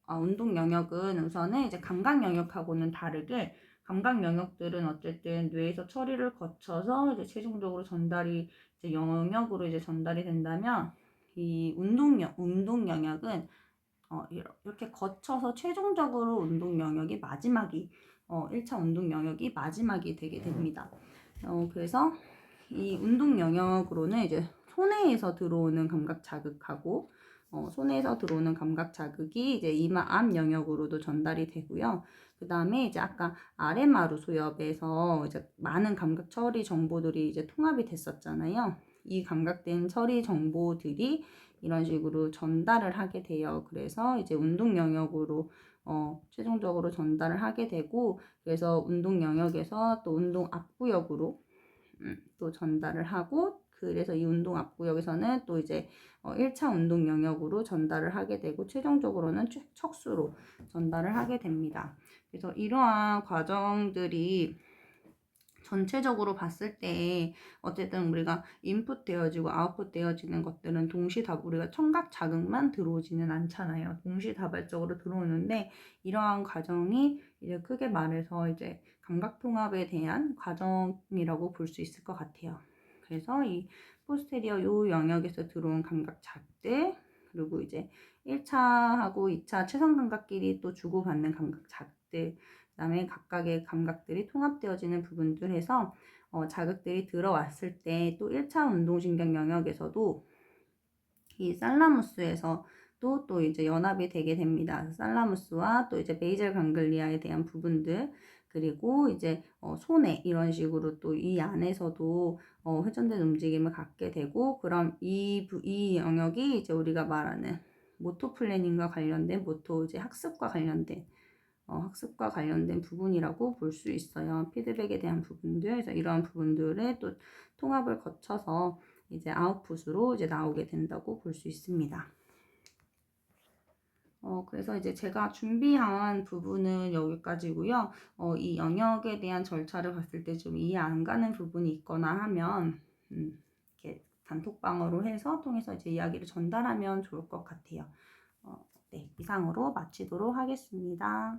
[SPEAKER 2] 운동 영역은 우선은 이제 감각 영역하고는 다르게, 감각 영역들은 어쨌든 뇌에서 처리를 거쳐서 이제 최종적으로 전달이 이제 영역으로 이제 전달이 된다면, 이 운동 영역은 이렇게 거쳐서 최종적으로 운동 영역이 마지막이 1차 운동 영역이 마지막이 되게 됩니다. 그래서 이 운동 영역으로는 이제 손해에서 들어오는 감각 자극하고, 손에서 들어오는 감각 자극이 이제 이마 앞 영역으로도 전달이 되고요. 그 다음에 이제 아까 아레마루 소엽에서 이제 많은 감각 처리 정보들이 이제 통합이 됐었잖아요. 이 감각된 처리 정보들이 이런 식으로 전달을 하게 돼요. 그래서 이제 운동 영역으로 최종적으로 전달을 하게 되고, 그래서 운동 영역에서 또 운동 앞구역으로 또 전달을 하고, 그래서 이 운동 앞구역에서는 또 이제 1차 운동 영역으로 전달을 하게 되고, 최종적으로는 척수로 전달을 하게 됩니다. 그래서 이러한 과정들이 전체적으로 봤을 때 어쨌든 우리가 인풋 되어지고 아웃풋 되어지는 것들은 우리가 청각 자극만 들어오지는 않잖아요. 동시다발적으로 들어오는데, 이러한 과정이 이제 크게 말해서 이제 감각 통합에 대한 과정이라고 볼 수 있을 것 같아요. 그래서 이 포스테리어 요 영역에서 들어온 감각 자극들, 그리고 이제 1차하고 2차 체성 감각끼리 또 주고받는 감각 자극들, 그 다음에 각각의 감각들이 통합되어지는 부분들에서 자극들이 들어왔을 때 또 1차 운동신경 영역에서도 이 살라무스에서 또 이제 연합이 되게 됩니다. 살라무스와 또 이제 베이젤 강글리아에 대한 부분들, 그리고 이제 손에 이런 식으로 또 이 안에서도 회전된 움직임을 갖게 되고, 그럼 이 영역이 이제 우리가 말하는 모토 플래닝과 관련된, 모토 이제 학습과 관련된 학습과 관련된 부분이라고 볼 수 있어요. 피드백에 대한 부분들, 그래서 이러한 부분들의 또 통합을 거쳐서 이제 아웃풋으로 이제 나오게 된다고 볼 수 있습니다. 그래서 이제 제가 준비한 부분은 여기까지고요. 이 영역에 대한 절차를 봤을 때 좀 이해 안 가는 부분이 있거나 하면 이렇게 단톡방으로 통해서 이제 이야기를 전달하면 좋을 것 같아요. 네, 이상으로 마치도록 하겠습니다.